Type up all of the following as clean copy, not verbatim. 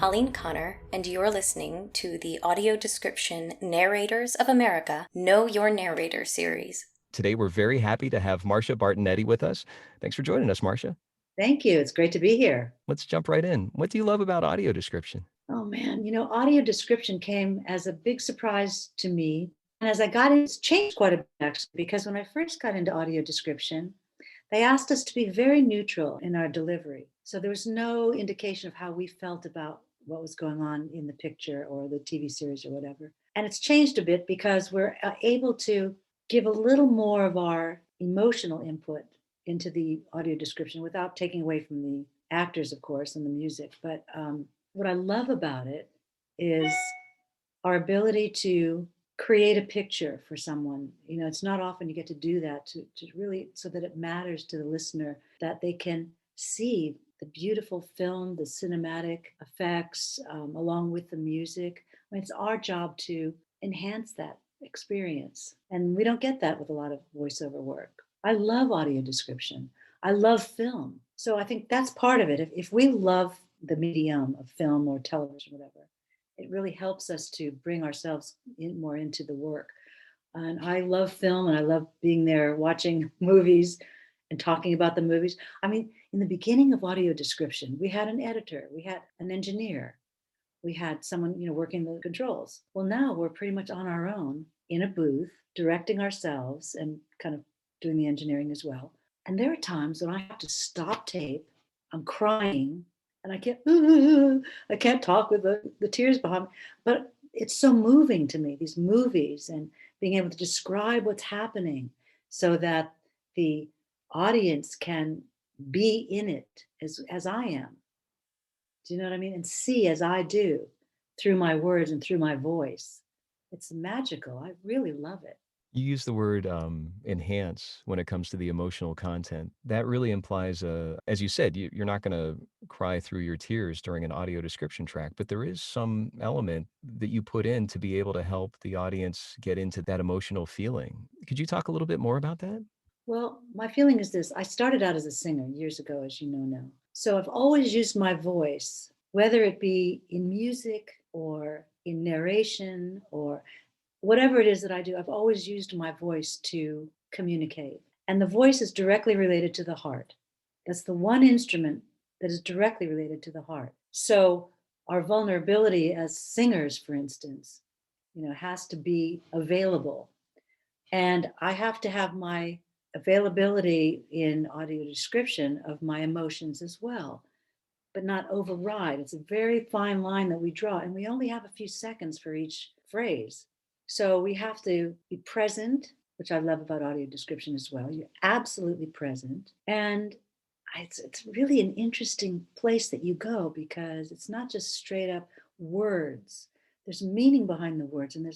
Colleen Connor, and you're listening to the Audio Description Narrators of America Know Your Narrator series. Today, we're very happy to have Marsha Bartenetti with us. Thanks for joining us, Marsha. Thank you. It's great to be here. Let's jump right in. What do you love about audio description? Oh man, audio description came as a big surprise to me. And as I got in, it's changed quite a bit actually, because when I first got into audio description, they asked us to be very neutral in our delivery. So there was no indication of how we felt about what was going on in the picture or the TV series or whatever. And it's changed a bit because we're able to give a little more of our emotional input into the audio description without taking away from the actors, of course, and the music. But what I love about it is our ability to create a picture for someone. It's not often you get to do that to really, so that it matters to the listener, that they can see the beautiful film, the cinematic effects, along with the music. I mean, it's our job to enhance that experience. And we don't get that with a lot of voiceover work. I love audio description. I love film. So I think that's part of it. If we love the medium of film or television, whatever, it really helps us to bring ourselves more into the work. And I love film, and I love being there watching movies and talking about the movies. I mean, in the beginning of audio description, we had an editor, we had an engineer, we had someone, working the controls. Well, now we're pretty much on our own in a booth, directing ourselves and kind of doing the engineering as well. And there are times when I have to stop tape, I'm crying, and I can't talk with the tears behind me. But it's so moving to me, these movies, and being able to describe what's happening so that the audience can be in it as I am. Do you know what I mean? And see as I do through my words and through my voice. It's magical. I really love it. You use the word enhance when it comes to the emotional content. That really implies, as you said, you're not going to cry through your tears during an audio description track, but there is some element that you put in to be able to help the audience get into that emotional feeling. Could you talk a little bit more about that? Well, my feeling is this. I started out as a singer years ago, as you know now. So I've always used my voice, whether it be in music or in narration or whatever it is that I do. I've always used my voice to communicate. And the voice is directly related to the heart. That's the one instrument that is directly related to the heart. So our vulnerability as singers, for instance, has to be available. And I have to have my availability in audio description of my emotions as well, but not override. It's a very fine line that we draw, and we only have a few seconds for each phrase. So we have to be present, which I love about audio description as well. You're absolutely present. And it's really an interesting place that you go, because it's not just straight up words. There's meaning behind the words, and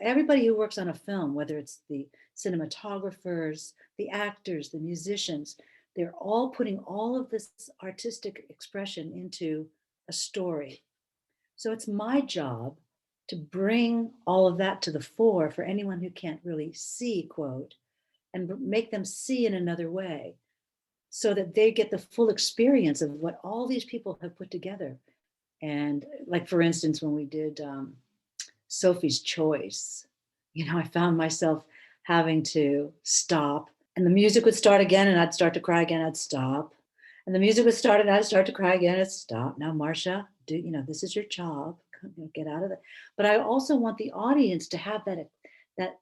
everybody who works on a film, whether it's the cinematographers, the actors, the musicians, they're all putting all of this artistic expression into a story. So it's my job to bring all of that to the fore for anyone who can't really see, quote, and make them see in another way so that they get the full experience of what all these people have put together. And like, for instance, when we did Sophie's Choice, I found myself having to stop, and the music would start again and I'd start to cry again, I'd stop. And the music would start and I'd start to cry again, I'd stop. Now, Marsha, this is your job. Get out of that. But I also want the audience to have that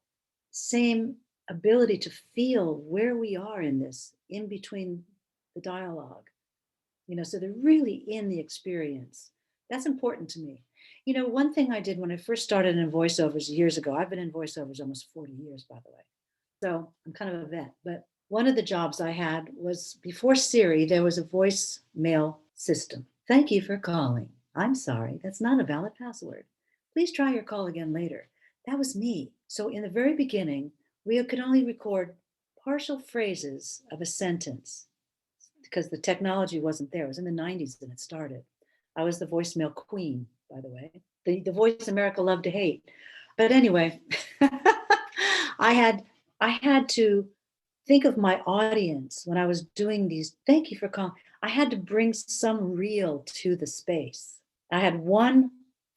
same ability to feel where we are in this, in between the dialogue, so they're really in the experience. That's important to me. One thing I did when I first started in voiceovers years ago, I've been in voiceovers almost 40 years, by the way. So I'm kind of a vet, but one of the jobs I had was, before Siri, there was a voicemail system. Thank you for calling. I'm sorry, that's not a valid password. Please try your call again later. That was me. So in the very beginning, we could only record partial phrases of a sentence because the technology wasn't there. It was in the 90s that it started. I was the voicemail queen, by the way. The voice America loved to hate. But anyway, I had to think of my audience when I was doing these. Thank you for calling. I had to bring some real to the space. I had one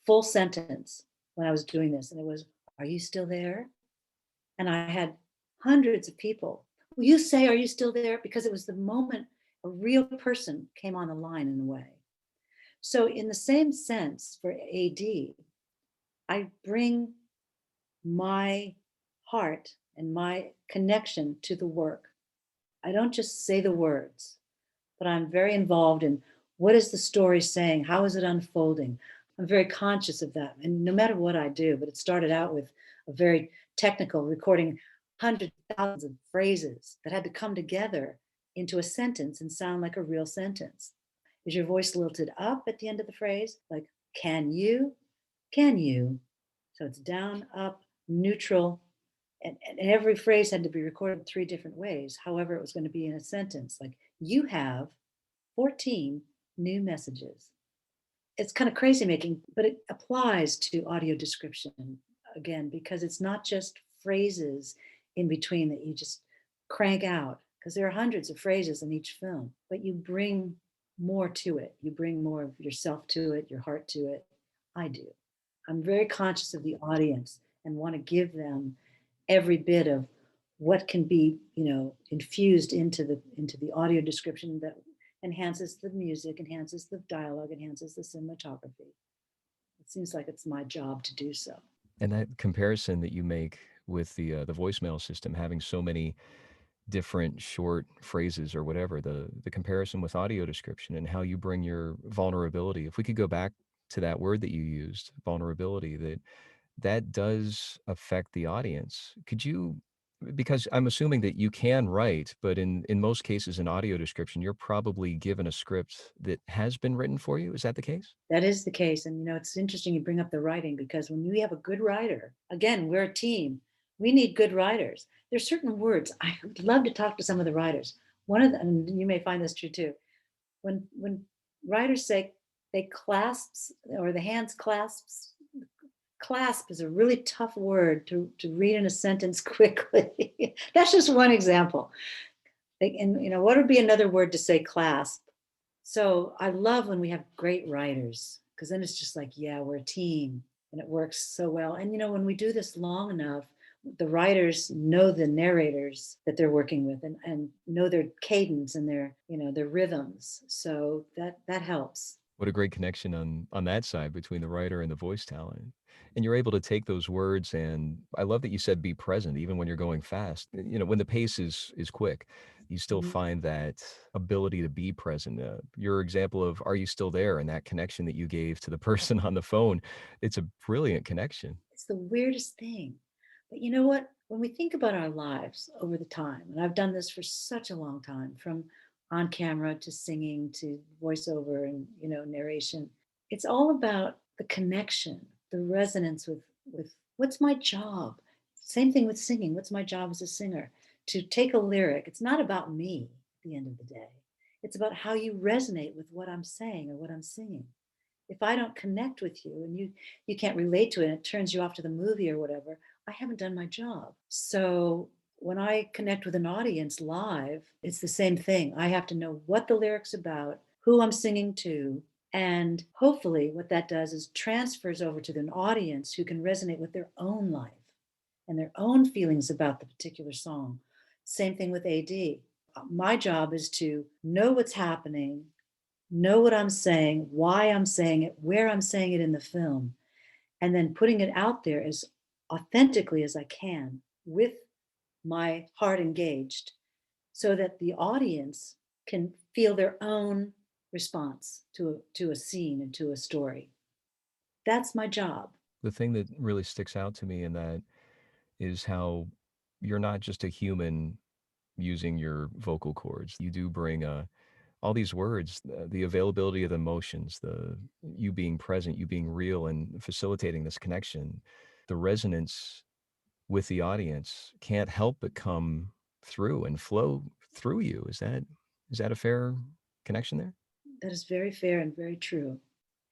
full sentence when I was doing this, and it was, "Are you still there?" And I had hundreds of people. Will you say, "Are you still there?" Because it was the moment a real person came on the line in a way. So, in the same sense for AD, I bring my heart and my connection to the work. I don't just say the words, but I'm very involved in what is the story saying? How is it unfolding? I'm very conscious of that. And no matter what I do, but it started out with a very technical recording hundreds of thousands of phrases that had to come together into a sentence and sound like a real sentence. Is your voice lilted up at the end of the phrase? Like, can you? Can you? So it's down, up, neutral. And every phrase had to be recorded three different ways. However, it was going to be in a sentence like, you have 14 new messages. It's kind of crazy making, but it applies to audio description again, because it's not just phrases in between that you just crank out, because there are hundreds of phrases in each film, but you bring more to it. You bring more of yourself to it, your heart to it. I do. I'm very conscious of the audience and want to give them every bit of what can be, infused into the audio description that enhances the music, enhances the dialogue, enhances the cinematography. It seems like it's my job to do so. And that comparison that you make with the voicemail system having so many different short phrases or whatever, the comparison with audio description and how you bring your vulnerability. If we could go back to that word that you used, vulnerability, that does affect the audience. Could you, because I'm assuming that you can write, but in most cases in audio description, you're probably given a script that has been written for you. Is that the case? That is the case. And it's interesting you bring up the writing, because when you have a good writer, again, we're a team. We need good writers. There's certain words. I would love to talk to some of the writers. One of them, and you may find this true too, when writers say they clasps, or the hands clasps, clasp is a really tough word to read in a sentence quickly. That's just one example. And what would be another word to say clasp? So I love when we have great writers, because then it's just like, yeah, we're a team and it works so well. And when we do this long enough, the writers know the narrators that they're working with, and know their cadence and their rhythms. So that helps. What a great connection on that side between the writer and the voice talent. And you're able to take those words, and I love that you said be present even when you're going fast. When the pace is quick, you still Mhm. find that ability to be present. Your example of "Are you still there?" and that connection that you gave to the person on the phone, it's a brilliant connection. It's the weirdest thing. But you know what? When we think about our lives over the time, and I've done this for such a long time, from on camera to singing to voiceover and narration, it's all about the connection, the resonance with what's my job. Same thing with singing. What's my job as a singer? To take a lyric, it's not about me at the end of the day. It's about how you resonate with what I'm saying or what I'm singing. If I don't connect with you and you can't relate to it and it turns you off to the movie or whatever, I haven't done my job. So when I connect with an audience live, it's the same thing. I have to know what the lyrics about, who I'm singing to, and hopefully what that does is transfers over to an audience who can resonate with their own life and their own feelings about the particular song. Same thing with AD. My job is to know what's happening, know what I'm saying, why I'm saying it, where I'm saying it in the film, and then putting it out there as authentically as I can with my heart engaged, so that the audience can feel their own response to a scene and to a story. That's my job. The thing that really sticks out to me in that is how you're not just a human using your vocal cords. You do bring all these words, the availability of the emotions, you being present, you being real, and facilitating this connection. The resonance with the audience can't help but come through and flow through you. Is that a fair connection there? That is very fair and very true.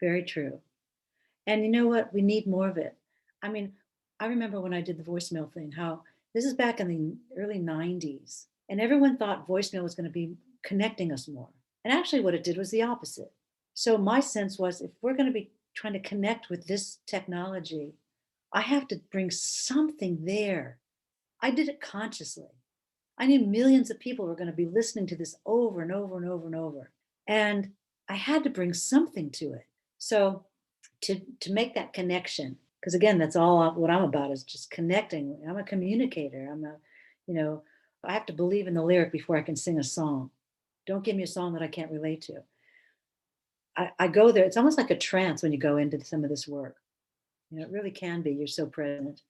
Very true. And you know what? We need more of it. I mean, I remember when I did the voicemail thing, how this is back in the early 90s, and everyone thought voicemail was going to be connecting us more. And actually, what it did was the opposite. So my sense was, if we're going to be trying to connect with this technology, I have to bring something there. I did it consciously. I knew millions of people were going to be listening to this over and over and over and over. And I had to bring something to it. So to make that connection, because again, that's all what I'm about, is just connecting. I'm a communicator. I have to believe in the lyric before I can sing a song. Don't give me a song that I can't relate to. I go there. It's almost like a trance when you go into some of this work. It really can be. You're so present.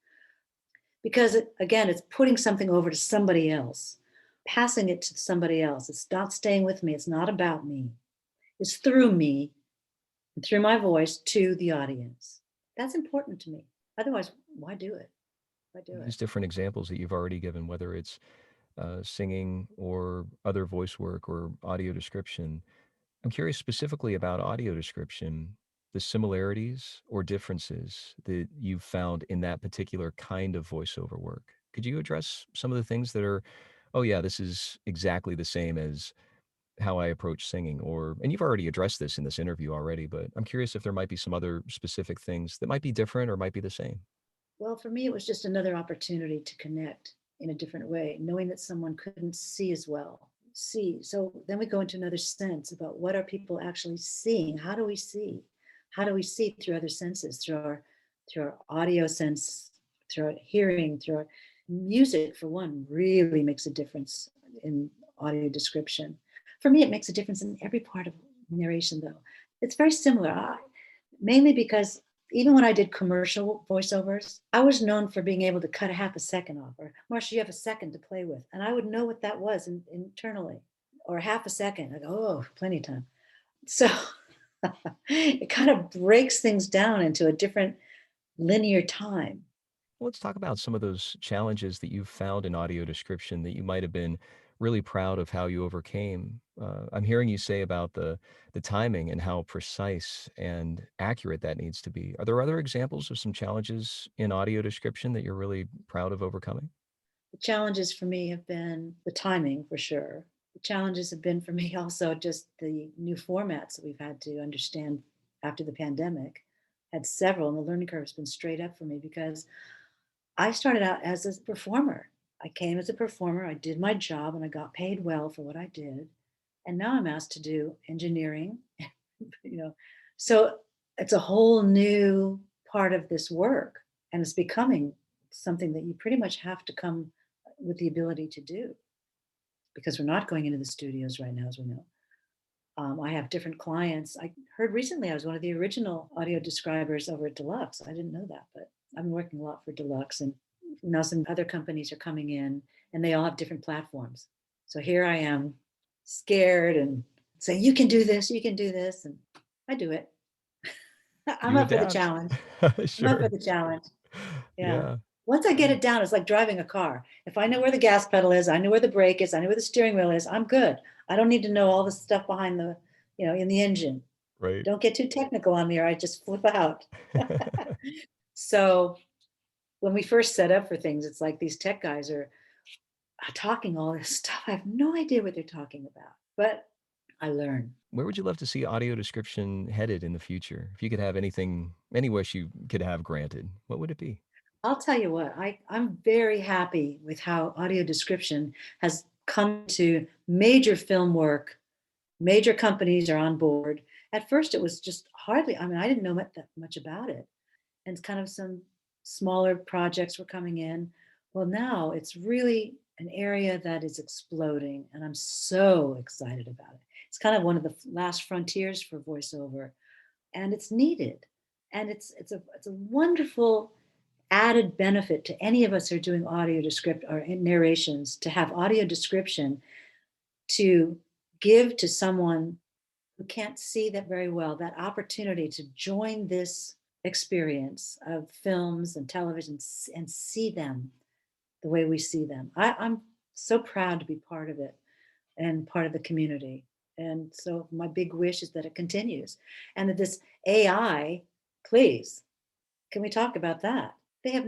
Because again, it's putting something over to somebody else, passing it to somebody else. It's not staying with me. It's not about me. It's through me and through my voice to the audience. That's important to me. Otherwise, why do it? Why do it? These different examples that you've already given, whether it's singing or other voice work or audio description, I'm curious specifically about audio description, the similarities or differences that you've found in that particular kind of voiceover work. Could you address some of the things that are, oh yeah, this is exactly the same as how I approach singing? And you've already addressed this in this interview already, but I'm curious if there might be some other specific things that might be different or might be the same. Well, for me, it was just another opportunity to connect in a different way, knowing that someone couldn't see as well. See. So then we go into another sense about what are people actually seeing? How do we see? How do we see through other senses, through our audio sense, through our hearing, through our music, for one, really makes a difference in audio description. For me, it makes a difference in every part of narration, though. It's very similar, mainly because even when I did commercial voiceovers, I was known for being able to cut a half a second off, or Marsha, you have a second to play with. And I would know what that was internally, or half a second. I go, oh, plenty of time. So it kind of breaks things down into a different linear time. Well, let's talk about some of those challenges that you've found in audio description that you might have been really proud of how you overcame. I'm hearing you say about the timing and how precise and accurate that needs to be. Are there other examples of some challenges in audio description that you're really proud of overcoming? The challenges for me have been the timing, for sure. The challenges have been for me also just the new formats that we've had to understand after the pandemic. Had several, and the learning curve has been straight up for me because I started out as a performer. I came as a performer, I did my job, and I got paid well for what I did. And now I'm asked to do engineering, you know. So it's a whole new part of this work, and it's becoming something that you pretty much have to come with the ability to do, because we're not going into the studios right now, as we know. I have different clients. I heard recently I was one of the original audio describers over at Deluxe. I didn't know that, but I've been working a lot for Deluxe, and now some other companies are coming in, and they all have different platforms. So here I am, scared and saying, "You can do this, you can do this," and I do it. I'm You up for the adapt. challenge. I'm up for Sure. the challenge. Yeah. Yeah. Once I get it down, it's like driving a car. If I know where the gas pedal is, I know where the brake is, I know where the steering wheel is, I'm good. I don't need to know all the stuff behind in the engine. Right. Don't get too technical on me or I just flip out. So when we first set up for things, it's like these tech guys are talking all this stuff. I have no idea what they're talking about, but I learn. Where would you love to see audio description headed in the future? If you could have anything, any wish you could have granted, what would it be? I'll tell you what, I'm very happy with how audio description has come to major film work. Major companies are on board. At first, it was just hardly, I mean, I didn't know that much about it. And it's kind of some smaller projects were coming in. Well, now it's really an area that is exploding, and I'm so excited about it. It's kind of one of the last frontiers for voiceover, and it's needed. And it's a wonderful added benefit to any of us who are doing audio descript or narrations to have audio description to give to someone who can't see that very well that opportunity to join this experience of films and television and see them the way we see them. I'm so proud to be part of it and part of the community. And so my big wish is that it continues and that this AI, please, can we talk about that? They have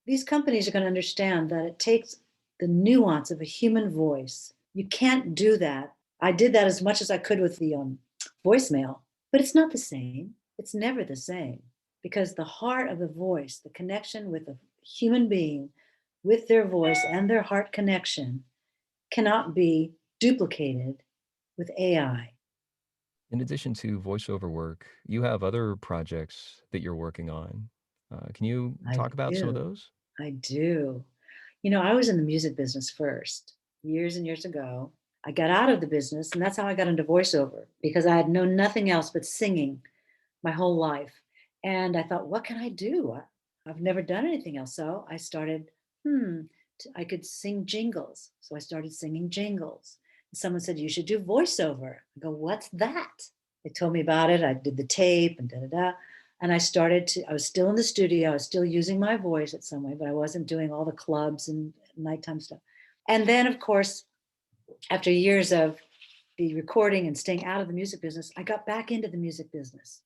these companies are going to understand that it takes the nuance of a human voice. You can't do that. I did that as much as I could with the voicemail. But it's not the same. It's never the same, because the heart of the voice, the connection with a human being with their voice and their heart connection, cannot be duplicated with AI. In addition to voiceover work, you have other projects that you're working on. Can you I talk about some of do. those? I do. You know, I was in the music business first, years and years ago. I got out of the business, and that's how I got into voiceover, because I had known nothing else but singing my whole life. And I thought, what can I do? I've never done anything else. So I started, I could sing jingles. So I started singing jingles. And someone said, you should do voiceover. I go, what's that? They told me about it. I did the tape and da da da. And I was still in the studio. I was still using my voice at some way, but I wasn't doing all the clubs and nighttime stuff. And then, of course, after years of the recording and staying out of the music business, I got back into the music business.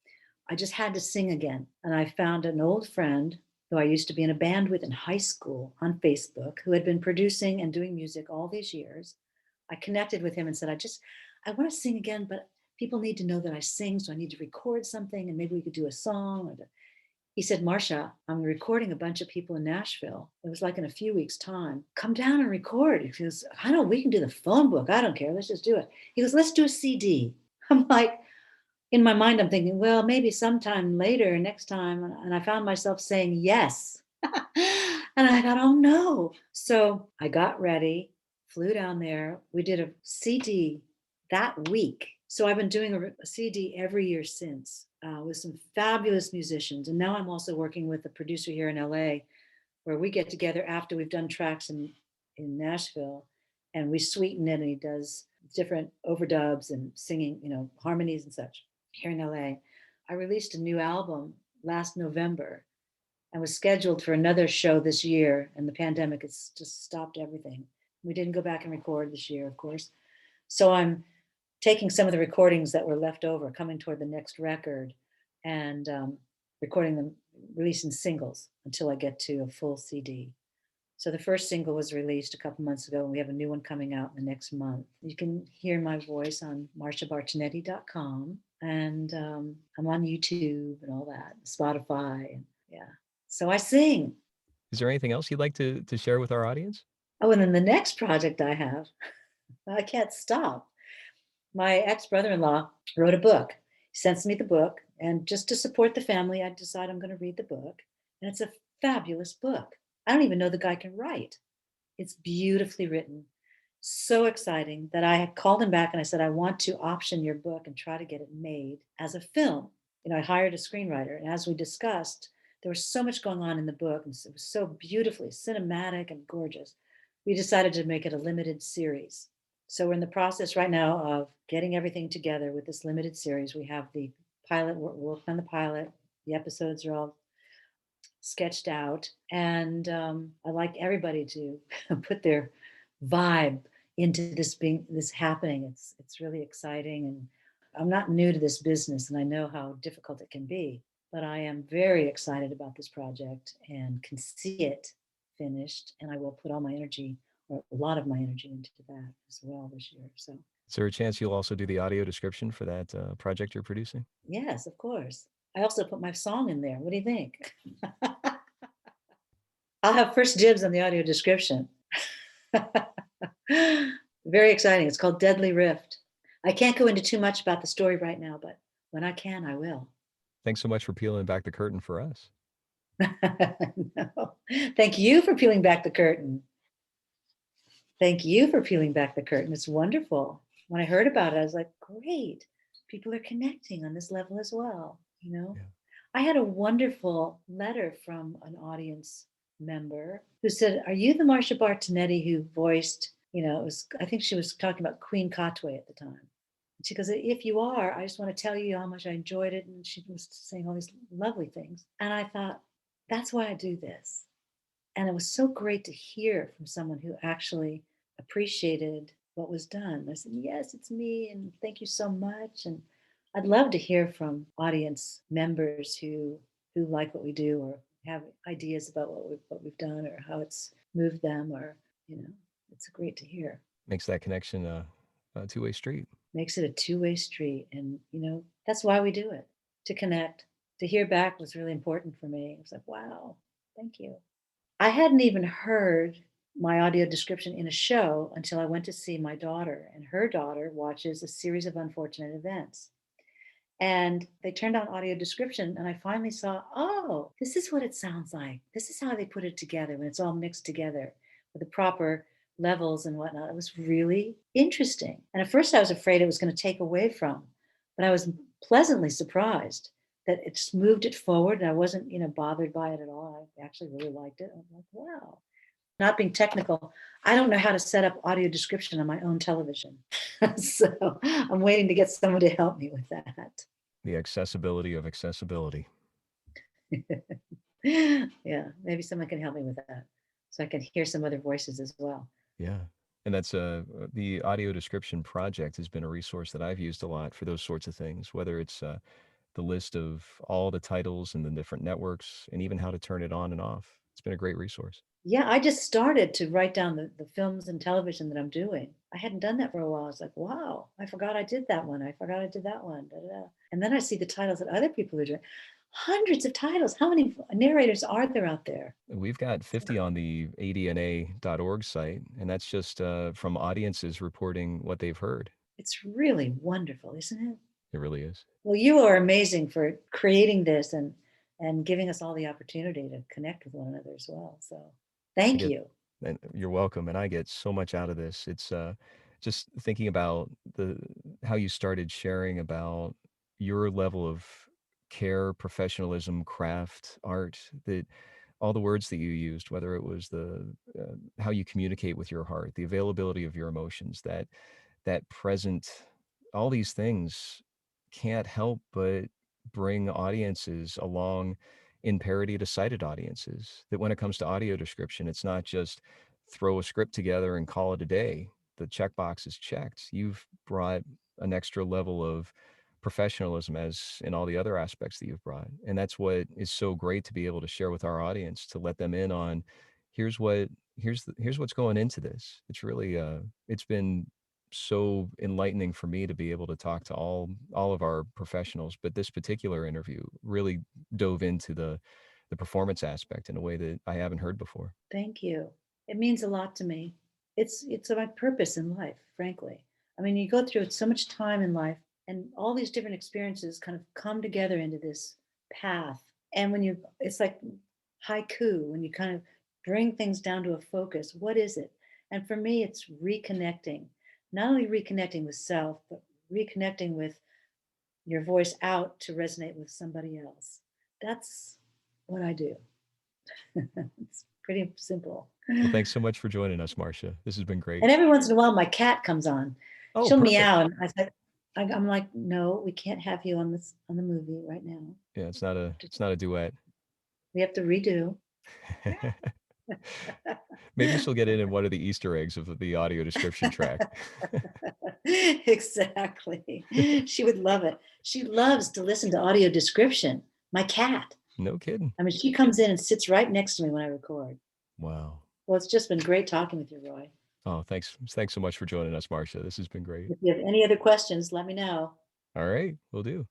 I just had to sing again. And I found an old friend who I used to be in a band with in high school on Facebook, who had been producing and doing music all these years. I connected with him and said, I want to sing again, but people need to know that I sing. So I need to record something, and maybe we could do a song. He said, Marsha, I'm recording a bunch of people in Nashville. It was like in a few weeks' time. Come down and record. He goes, I don't, we can do the phone book. I don't care. Let's just do it. He goes, let's do a CD. I'm like, in my mind, I'm thinking, well, maybe sometime later, next time. And I found myself saying yes. And I thought, oh no. So I got ready, flew down there. We did a CD that week. So I've been doing a CD every year since, with some fabulous musicians. And now I'm also working with a producer here in LA, where we get together after we've done tracks in Nashville, and we sweeten it, and he does different overdubs and singing, harmonies and such here in LA. I released a new album last November and was scheduled for another show this year, and the pandemic has just stopped everything. We didn't go back and record this year, of course. So I'm taking some of the recordings that were left over, coming toward the next record, and recording them, releasing singles until I get to a full CD. So the first single was released a couple months ago, and we have a new one coming out in the next month. You can hear my voice on marshabartenetti.com, and I'm on YouTube and all that, Spotify, and yeah. So I sing. Is there anything else you'd like to share with our audience? Oh, and then the next project I have, I can't stop. My ex-brother-in-law wrote a book. He sends me the book, and just to support the family, I decide I'm going to read the book. And it's a fabulous book. I don't even know the guy can write. It's beautifully written. So exciting that I had called him back and I said, I want to option your book and try to get it made as a film. I hired a screenwriter, and as we discussed, there was so much going on in the book, and it was so beautifully cinematic and gorgeous. We decided to make it a limited series. So we're in the process right now of getting everything together with this limited series. We have the pilot, we're working on the pilot. The episodes are all sketched out, and I like everybody to put their vibe into this happening. It's really exciting, and I'm not new to this business, and I know how difficult it can be, but I am very excited about this project and can see it finished, and I will put all my energy, or a lot of my energy, into that as well this year. So Is there a chance you'll also do the audio description for that project you're producing? yes, of course. I also put my song in there. What do you think? I'll have first dibs on the audio description. Very exciting. It's called Deadly Rift. I can't go into too much about the story right now, but when I can, I will. Thanks so much for peeling back the curtain for us. No. Thank you for peeling back the curtain. Thank you for peeling back the curtain. It's wonderful. When I heard about it, I was like, great. People are connecting on this level as well. Yeah. I had a wonderful letter from an audience member who said, are you the Marsha Bartenetti who voiced, I think she was talking about Queen Katwe at the time. She goes, if you are, I just want to tell you how much I enjoyed it. And she was saying all these lovely things. And I thought, that's why I do this. And it was so great to hear from someone who actually appreciated what was done. I said, yes, it's me, and thank you so much. And I'd love to hear from audience members who like what we do, or have ideas about what we've done, or how it's moved them, or it's great to hear. Makes that connection a two-way street. Makes it a two-way street. And, that's why we do it, to connect. To hear back was really important for me. It was like, wow, thank you. I hadn't even heard my audio description in a show until I went to see my daughter, and her daughter watches a series of unfortunate events. And they turned on audio description, and I finally saw, oh, this is what it sounds like. This is how they put it together when it's all mixed together with the proper levels and whatnot. It was really interesting. And at first I was afraid it was going to take away from, but I was pleasantly surprised that it just moved it forward, and I wasn't, bothered by it at all. I actually really liked it. I'm like, wow. Not being technical, I don't know how to set up audio description on my own television. So I'm waiting to get someone to help me with that. The accessibility of accessibility. Yeah, maybe someone can help me with that, so I can hear some other voices as well. Yeah. And that's the audio description project has been a resource that I've used a lot for those sorts of things, whether it's the list of all the titles and the different networks and even how to turn it on and off. It's been a great resource. Yeah, I just started to write down the films and television that I'm doing. I hadn't done that for a while. I was like, wow, I forgot I did that one. I forgot I did that one. Da, da, da. And then I see the titles that other people are doing. Hundreds of titles. How many narrators are there out there? We've got 50 on the ADNA.org site, and that's just from audiences reporting what they've heard. It's really wonderful, isn't it? It really is. Well, you are amazing for creating this and giving us all the opportunity to connect with one another as well. So thank you. And you're welcome. And I get so much out of this. It's just thinking about how you started sharing about your level of care, professionalism, craft, art, that all the words that you used, whether it was how you communicate with your heart, the availability of your emotions, that present, all these things can't help but bring audiences along in parity to sighted audiences. That when it comes to audio description, it's not just throw a script together and call it a day. The checkbox is checked. You've brought an extra level of professionalism, as in all the other aspects that you've brought. And that's what is so great to be able to share with our audience, to let them in on here's what's going into this. It's really it's been so enlightening for me to be able to talk to all of our professionals, but this particular interview really dove into the performance aspect in a way that I haven't heard before. Thank you. It means a lot to me. It's my purpose in life, frankly. I mean, you go through so much time in life, and all these different experiences kind of come together into this path. And it's like haiku, when you kind of bring things down to a focus. What is it? And for me, it's reconnecting. Not only reconnecting with self, but reconnecting with your voice out to resonate with somebody else. That's what I do. It's pretty simple. Well, thanks so much for joining us, Marsha. This has been great. And every once in a while, my cat comes on. Oh, she'll perfect. meow, and I'm like, no, we can't have you on the movie right now. Yeah, it's not a duet. We have to redo. Maybe she'll get in one of the Easter eggs of the audio description track. Exactly. She would love it. She loves to listen to audio description. My cat. No kidding. I mean, she comes in and sits right next to me when I record. Wow. Well, it's just been great talking with you, Roy. Oh, thanks so much for joining us, Marsha. This has been great. If you have any other questions, let me know. All right, will do.